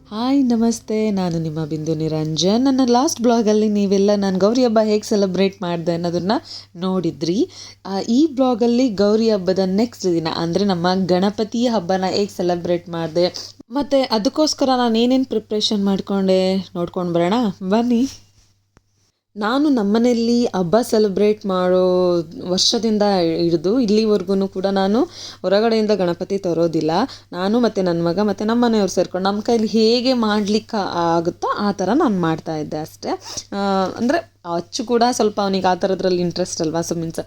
Hi ನಮಸ್ತೆ, ನಾನು ನಿಮ್ಮ ಬಿಂದು ನಿರಂಜನ್. ನನ್ನ ಲಾಸ್ಟ್ ಬ್ಲಾಗಲ್ಲಿ ನೀವೆಲ್ಲ ನಾನು ಗೌರಿ ಹಬ್ಬ ಹೇಗೆ ಸೆಲೆಬ್ರೇಟ್ ಮಾಡಿದೆ ಅನ್ನೋದನ್ನು ನೋಡಿದ್ರಿ. ಈ ಬ್ಲಾಗಲ್ಲಿ ಗೌರಿ ಹಬ್ಬದ ನೆಕ್ಸ್ಟ್ ದಿನ ಅಂದರೆ ನಮ್ಮ ಗಣಪತಿ ಹಬ್ಬನ ಹೇಗೆ ಸೆಲೆಬ್ರೇಟ್ ಮಾಡಿದೆ ಮತ್ತು ಅದಕ್ಕೋಸ್ಕರ ನಾನು ಏನೇನು ಪ್ರಿಪ್ರೇಷನ್ ಮಾಡಿಕೊಂಡೆ ನೋಡ್ಕೊಂಡು ಬರೋಣ ಬನ್ನಿ. ನಾನು ನಮ್ಮನೆಯಲ್ಲಿ ಹಬ್ಬ ಸೆಲೆಬ್ರೇಟ್ ಮಾಡೋ ವರ್ಷದಿಂದ ಹಿಡಿದು ಇಲ್ಲಿವರೆಗೂ ಕೂಡ ನಾನು ಹೊರಗಡೆಯಿಂದ ಗಣಪತಿ ತರೋದಿಲ್ಲ. ನಾನು ಮತ್ತು ನನ್ನ ಮಗ ಮತ್ತು ನಮ್ಮ ಮನೆಯವ್ರು ಸೇರ್ಕೊಂಡು ನಮ್ಮ ಕೈಲಿ ಹೇಗೆ ಮಾಡಲಿಕ್ಕೆ ಆಗುತ್ತೋ ಆ ಥರ ನಾನು ಮಾಡ್ತಾಯಿದ್ದೆ ಅಷ್ಟೇ. ಅಂದರೆ ಅಚ್ಚು ಕೂಡ ಸ್ವಲ್ಪ ಅವನಿಗೆ ಆ ಥರದ್ರಲ್ಲಿ ಇಂಟ್ರೆಸ್ಟ್ ಅಲ್ವಾ, ಸೊ ಮೀನ್ಸ್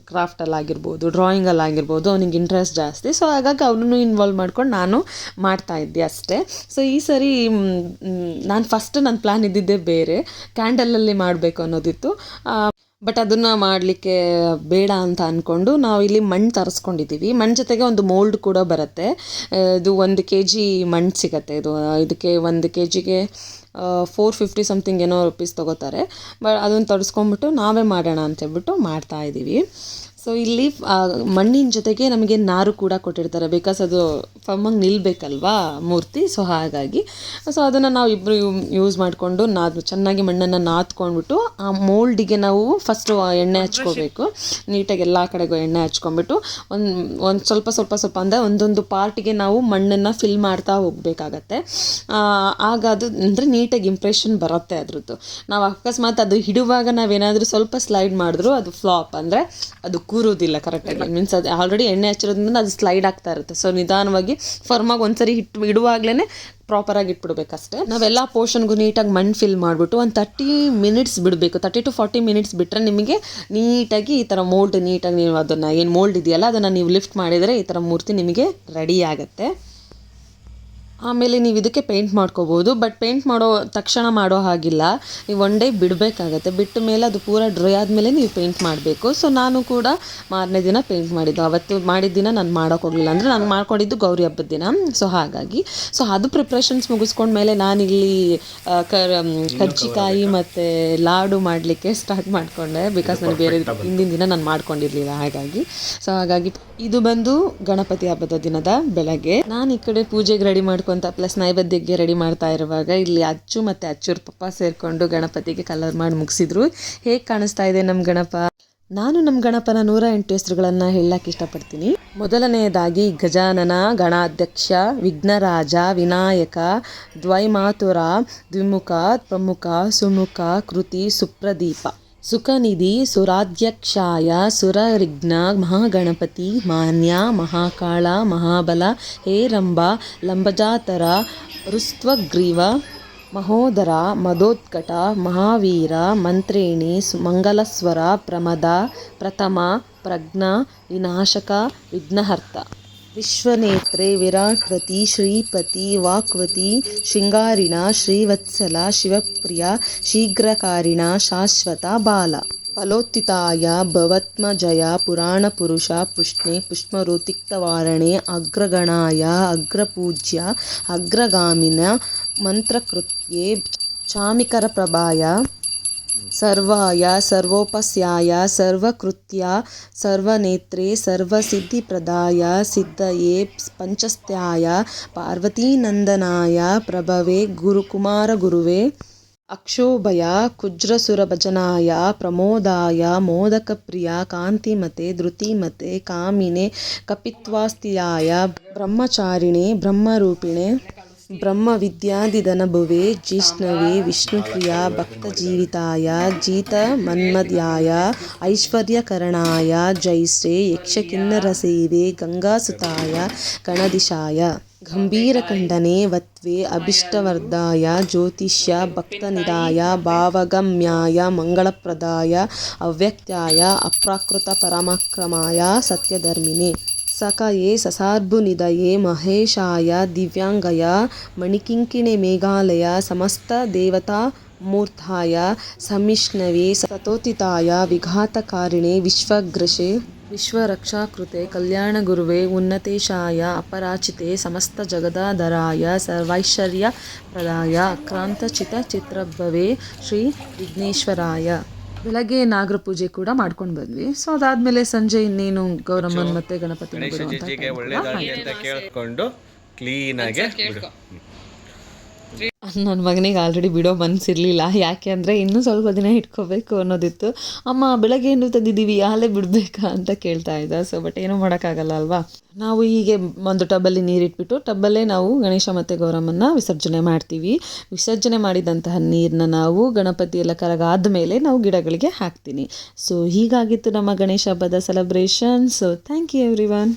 ಕ್ರಾಫ್ಟಲ್ಲಾಗಿರ್ಬೋದು, ಡ್ರಾಯಿಂಗಲ್ಲಾಗಿರ್ಬೋದು ಅವನಿಗೆ ಇಂಟ್ರೆಸ್ಟ್ ಜಾಸ್ತಿ. ಸೊ ಹಾಗಾಗಿ ಅವನನ್ನು ಇನ್ವಾಲ್ವ್ ಮಾಡ್ಕೊಂಡು ನಾನು ಮಾಡ್ತಾಯಿದ್ದೆ ಅಷ್ಟೇ. ಸೊ ಈ ಸರಿ ನಾನು ಫಸ್ಟ್ ನನ್ನ ಪ್ಲ್ಯಾನ್ ಇದ್ದಿದ್ದೇ ಬೇರೆ, ಕ್ಯಾಂಡಲಲ್ಲಿ ಮಾಡಬೇಕು ಅನ್ನೋದಿತ್ತು. ಬಟ್ ಅದನ್ನು ಮಾಡಲಿಕ್ಕೆ ಬೇಡ ಅಂತ ಅಂದ್ಕೊಂಡು ನಾವು ಇಲ್ಲಿ ಮಣ್ಣು ತರಿಸ್ಕೊಂಡಿದ್ದೀವಿ. ಮಣ್ಣು ಜೊತೆಗೆ ಒಂದು ಮೋಲ್ಡ್ ಕೂಡ ಬರುತ್ತೆ. ಇದು 1 kg ಮಣ್ಣು ಸಿಗುತ್ತೆ. ಇದಕ್ಕೆ 1 kgಗೆ 450 ಸಮಥಿಂಗ್ ಏನೋ ರುಪೀಸ್ ತೊಗೋತಾರೆ. ಅದನ್ನು ತರಿಸ್ಕೊಂಬಿಟ್ಟು ನಾವೇ ಮಾಡೋಣ ಅಂತೇಳ್ಬಿಟ್ಟು ಮಾಡ್ತಾಯಿದ್ದೀವಿ. ಸೊ ಇಲ್ಲಿ ಮಣ್ಣಿನ ಜೊತೆಗೆ ನಮಗೆ ನಾರು ಕೂಡ ಕೊಟ್ಟಿರ್ತಾರೆ, ಬಿಕಾಸ್ ಅದು ಫರ್ಮಾಗಿ ನಿಲ್ಲಬೇಕಲ್ವಾ ಮೂರ್ತಿ. ಸೊ ಹಾಗಾಗಿ ಅದನ್ನು ನಾವು ಇಬ್ಬರು ಯೂಸ್ ಮಾಡಿಕೊಂಡು ಚೆನ್ನಾಗಿ ಮಣ್ಣನ್ನು ನಾದ್ಕೊಂಡ್ಬಿಟ್ಟು ಆ ಮೋಲ್ಡಿಗೆ ನಾವು ಫಸ್ಟು ಎಣ್ಣೆ ಹಚ್ಕೋಬೇಕು. ನೀಟಾಗಿ ಎಲ್ಲ ಕಡೆಗೂ ಎಣ್ಣೆ ಹಚ್ಕೊಂಡ್ಬಿಟ್ಟು ಒಂದು ಸ್ವಲ್ಪ ಅಂದರೆ ಒಂದೊಂದು ಪಾರ್ಟಿಗೆ ನಾವು ಮಣ್ಣನ್ನು ಫಿಲ್ ಮಾಡ್ತಾ ಹೋಗಬೇಕಾಗತ್ತೆ. ಆಗ ಅದು ಅಂದರೆ ನೀಟಾಗಿ ಇಂಪ್ರೆಷನ್ ಬರುತ್ತೆ ಅದ್ರದ್ದು. ನಾವು ಅಕಸ್ಮಾತ್ ಅದು ಹಿಡುವಾಗ ನಾವೇನಾದರೂ ಸ್ವಲ್ಪ ಸ್ಲೈಡ್ ಮಾಡಿದ್ರು ಅದು ಫ್ಲಾಪ್, ಅಂದರೆ ಅದು ಕೂರೋದಿಲ್ಲ ಕರೆಕ್ಟಾಗಿ. ಮೀನ್ಸ್ ಅದು ಆಲ್ರೆಡಿ ಎಣ್ಣೆ ಹಚ್ಚಿರೋದ್ರಿಂದ ಅದು ಸ್ಲೈಡ್ ಆಗ್ತಾ ಇರುತ್ತೆ. ಸೊ ನಿಧಾನವಾಗಿ ಫರ್ಮಾಗಿ ಒಂದ್ಸರಿ ಇಡುವಾಗಲೇ ಪ್ರಾಪರಾಗಿ ಇಟ್ಬಿಡ್ಬೇಕಷ್ಟೇ. ನಾವೆಲ್ಲ ಪೋರ್ಷನ್ಗೂ ನೀಟಾಗಿ ಮಣ್ಣು ಫಿಲ್ ಮಾಡಿಬಿಟ್ಟು ಒಂದು 30 ಮಿನಿಟ್ಸ್ ಬಿಡಬೇಕು. 30 to 40 ಮಿನಿಟ್ಸ್ ಬಿಟ್ಟರೆ ನಿಮಗೆ ನೀಟಾಗಿ ಈ ಥರ ಮೋಲ್ಡ್ ನೀಟಾಗಿ ನೀವು ಅದನ್ನು ಏನು ಮೋಲ್ಡ್ ಇದೆಯಲ್ಲ ಅದನ್ನು ನೀವು ಲಿಫ್ಟ್ ಮಾಡಿದರೆ ಈ ಥರ ಮೂರ್ತಿ ನಿಮಗೆ ರೆಡಿ ಆಗುತ್ತೆ. ಆಮೇಲೆ ನೀವು ಇದಕ್ಕೆ ಪೇಂಟ್ ಮಾಡ್ಕೋಬೋದು. ಬಟ್ ಪೇಂಟ್ ಮಾಡೋ ತಕ್ಷಣ ಮಾಡೋ ಹಾಗಿಲ್ಲ, ನೀವು 1 day ಬಿಡಬೇಕಾಗತ್ತೆ. ಬಿಟ್ಟ ಮೇಲೆ ಅದು ಪೂರ ಡ್ರೈ ಆದಮೇಲೆ ನೀವು ಪೇಂಟ್ ಮಾಡಬೇಕು. ಸೊ ನಾನು ಕೂಡ ಮಾರನೇ ದಿನ ಪೇಂಟ್ ಮಾಡಿದ್ದು. ಅವತ್ತು ಮಾಡಿದ ದಿನ ನಾನು ಮಾಡೋಕೆ ಹೋಗಲಿಲ್ಲ, ಅಂದರೆ ನಾನು ಮಾಡ್ಕೊಂಡಿದ್ದು ಗೌರಿ ಹಬ್ಬದ ದಿನ. ಸೊ ಹಾಗಾಗಿ ಅದು ಪ್ರಿಪ್ರೇಷನ್ಸ್ ಮುಗಿಸ್ಕೊಂಡ್ಮೇಲೆ ನಾನಿಲ್ಲಿ ಕಜ್ಜಿಕಾಯಿ ಮತ್ತು ಲಾಡು ಮಾಡಲಿಕ್ಕೆ ಸ್ಟಾರ್ಟ್ ಮಾಡಿಕೊಂಡೆ. ಬಿಕಾಸ್ ನಾನು ಬೇರೆ ಹಿಂದಿನ ದಿನ ನಾನು ಮಾಡ್ಕೊಂಡಿರಲಿಲ್ಲ ಹಾಗಾಗಿ. ಸೊ ಹಾಗಾಗಿ ಇದು ಬಂದು ಗಣಪತಿ ಹಬ್ಬದ ದಿನದ ಬೆಳಗ್ಗೆ. ನಾನು ಈ ಕಡೆ ಪೂಜೆಗೆ ರೆಡಿ ಮಾಡ್ಕೊಂತ ಪ್ಲಸ್ ನೈವೇದ್ಯಕ್ಕೆ ರೆಡಿ ಮಾಡ್ತಾ ಇರುವಾಗ ಇಲ್ಲಿ ಅಚ್ಚು ಮತ್ತು ಅಚ್ಚೂರ ಪಪ್ಪ ಸೇರಿಕೊಂಡು ಗಣಪತಿಗೆ ಕಲರ್ ಮಾಡಿ ಮುಗಿಸಿದ್ರು. ಹೇಗೆ ಕಾಣಿಸ್ತಾ ಇದೆ ನಮ್ಮ ಗಣಪ? ನಾನು ನಮ್ಮ ಗಣಪನ 108 ಹೆಸರುಗಳನ್ನು ಹೇಳಕ್ಕೆ ಇಷ್ಟಪಡ್ತೀನಿ. ಮೊದಲನೆಯದಾಗಿ ಗಜಾನನ, ಗಣಾಧ್ಯಕ್ಷ, ವಿಘ್ನರಾಜ, ವಿನಾಯಕ, ದ್ವೈಮಾತುರ, ದ್ವಿಮುಖ, ಪ್ರಮುಖ, ಸುಮುಖ, ಕೃತಿ, ಸುಪ್ರದೀಪ, ಸುಖನಿಧಿ, ಸುರಾಧ್ಯಕ್ಷಾಯ, ಸುರರಿಘ್ನ, ಮಹಾಗಣಪತಿ, ಮಾನ್ಯ, ಮಹಾಕಾಳ, ಮಹಾಬಲ, ಹೇರಂಬ, ಲಂಬಜಾತರ, ಋಸ್ತ್ವಗ್ರೀವ, ಮಹೋದರ, ಮದೋತ್ಕಟ, ಮಹಾವೀರ, ಮಂತ್ರೇಣಿ, ಮಂಗಲಸ್ವರ, ಪ್ರಮದ, ಪ್ರಥಮ, ಪ್ರಜ್ಞ, ವಿನಾಶಕ, ವಿಘ್ನಹರ್ತ, ವಿಶ್ವನೇತ್ರೆ, ವಿರಾಟ್ವತಿ, ಶ್ರೀಪತಿ, ವಾಕ್ವತಿ, ಶೃಂಗಾರಿಣ, ಶ್ರೀವತ್ಸಲ, ಶಿವಪ್ರಿಯ, ಶೀಘ್ರಕಾರಿಣ, ಶಾಶ್ವತ, ಬಾಲ, ಫಲೋತ್ತಿತಾಯ, ಭವತ್ಮಜಯ, ಪುರಾಣಪುರುಷ, ಪುಷ್ಣೆ, ಪುಷ್ಪರುತಿಕ್ತವಾರಣೆ, ಅಗ್ರಗಣಾಯ, ಅಗ್ರಪೂಜ್ಯ, ಅಗ್ರಗಾಮಿನ, ಮಂತ್ರಕೃತ್ಯೆ, ಚಾಮಿಕರಪ್ರಭಾಯ, ಸರ್ವಾಯ, ಸರ್ವೋಪಸ್ಯಾಯ, ಸರ್ವಕೃತ್ಯ, ಸರ್ವನೇತ್ರೆ, ಸರ್ವಸಿದ್ಧಿಪ್ರದಾಯ, ಸಿದ್ಧಯೇ, ಪಂಚಸ್ಥ್ಯಾಯ, ಪಾರ್ವತೀನಂದನಾಯ, ಪ್ರಭವೆ, ಕುಮಾರಗುರುವೆ, ಅಕ್ಷೋಭಯ, ಕುಜ್ರಸುರಭಜನಾಯ, ಪ್ರಮೋದಾಯ, ಮೋದಕಪ್ರಿಯ, ಕಾಂತಿಮತೆ, ಧೃತಿಮತೆ, ಕಾಮಿನೆ, ಕಪಿತ್ವಾಸ್ತಿಯಾಯ, ಬ್ರಹ್ಮಚಾರಿಣೆ, ಬ್ರಹ್ಮರೂಪಿಣೆ, ಬ್ರಹ್ಮವಿದ್ಯಾಧಿಧನಭುವೆ, ಜಿಷ್ಣವೆ, ವಿಷ್ಣುಪ್ರಿಯ, ಭಕ್ತಜೀವಿತಾಯ, ಜಿತಮನ್ಮಧ್ಯಾಯ, ಐಶ್ವರ್ಯಕರಣಾಯ, ಜೈಶ್ರೇ, ಯಕ್ಷಕಿನ್ನರಸೇವೆ, ಗಂಗಾಸುತಾಯ, ಗಣದಿಶಾಯ, ಗಂಭೀರಖಂಡನೆ, ವತ್ವೆ, ಅಭಿಷ್ಟವರ್ಧಾಯ, ಜ್ಯೋತಿಷ್ಯ, ಭಕ್ತನಿಧಾಯ, ಭಾವಗಮ್ಯಾಯ, ಮಂಗಳಪ್ರದಾಯ, ಅವ್ಯಕ್ತಾಯ, ಅಪ್ರಾಕೃತ ಪರಮಕ್ರಮಾಯ, ಸತ್ಯಧರ್ಮಿನೆ, ಸಖಯೇ, ಸಸಾರ್ಭುನಿಧಯೇ, ಮಹೇಶಾಯ, ದಿವ್ಯಾಂಗಯ, ಮಣಿಕಿಂಕಿಣೆ, ಮೇಘಾಲಯ, ಸಮಸ್ತ ದೇವತಾ ಮೂರ್ತಾಯ, ಸಮಿಷ್ಣವೇ, ಸತೋತಿತಾಯ, ವಿಘಾತಕಾರಿಣೆ, ವಿಶ್ವಗ್ರಶೆ, ವಿಶ್ವರಕ್ಷಾಕೃತೆ, ಕಲ್ಯಾಣಗುರುವೆ, ಉನ್ನತೇಶಾಯ, ಅಪರಾಚಿತೆ, ಸಮಸ್ತ ಜಗದಾಧರಾಯ, ಸರ್ವೈಶ್ವರ್ಯಪ್ರದಾಯ, ಅಕ್ರಾಂತಚಿತ ಚಿತ್ರಭವೆ, ಶ್ರೀ ವಿಘ್ನೇಶ್ವರಾಯ. ಬೆಳಗ್ಗೆ ನಾಗರ ಪೂಜೆ ಕೂಡ ಮಾಡ್ಕೊಂಡು ಬಂದ್ವಿ. ಸೊ ಅದಾದ್ಮೇಲೆ ಸಂಜೆ ಇನ್ನೇನು ಗೌರಮ್ಮನ್ ಮತ್ತೆ ಗಣಪತಿ ಕೇಳ್ಕೊಂಡು ಕ್ಲೀನಾಗೆ ನನ್ನ ಮಗನಿಗೆ ಆಲ್ರೆಡಿ ಬಿಡೋ ಮನಸ್ಸಿರಲಿಲ್ಲ. ಯಾಕೆ ಅಂದರೆ ಇನ್ನೂ ಸ್ವಲ್ಪ ದಿನ ಇಟ್ಕೋಬೇಕು ಅನ್ನೋದಿತ್ತು. ಅಮ್ಮ ಬೆಳಗ್ಗೆ ಏನು ತಂದಿದ್ದೀವಿ ಹಾಲೇ ಬಿಡಬೇಕಾ ಅಂತ ಕೇಳ್ತಾ ಇದ್ದ. ಸೊ ಬಟ್ ಏನೂ ಮಾಡೋಕ್ಕಾಗಲ್ಲ ಅಲ್ವಾ. ನಾವು ಹೀಗೆ ಒಂದು ಟಬ್ಬಲ್ಲಿ ನೀರಿಟ್ಬಿಟ್ಟು ಟಬ್ಬಲ್ಲೇ ನಾವು ಗಣೇಶ ಮತ್ತು ಗೌರಮ್ಮನ ವಿಸರ್ಜನೆ ಮಾಡ್ತೀವಿ. ವಿಸರ್ಜನೆ ಮಾಡಿದಂತಹ ನೀರನ್ನ ನಾವು ಗಣಪತಿ ಎಲ್ಲ ಕರಗಾದ ಮೇಲೆ ನಾವು ಗಿಡಗಳಿಗೆ ಹಾಕ್ತೀನಿ. ಸೊ ಹೀಗಾಗಿತ್ತು ನಮ್ಮ ಗಣೇಶ ಹಬ್ಬದ celebration. So thank you every one.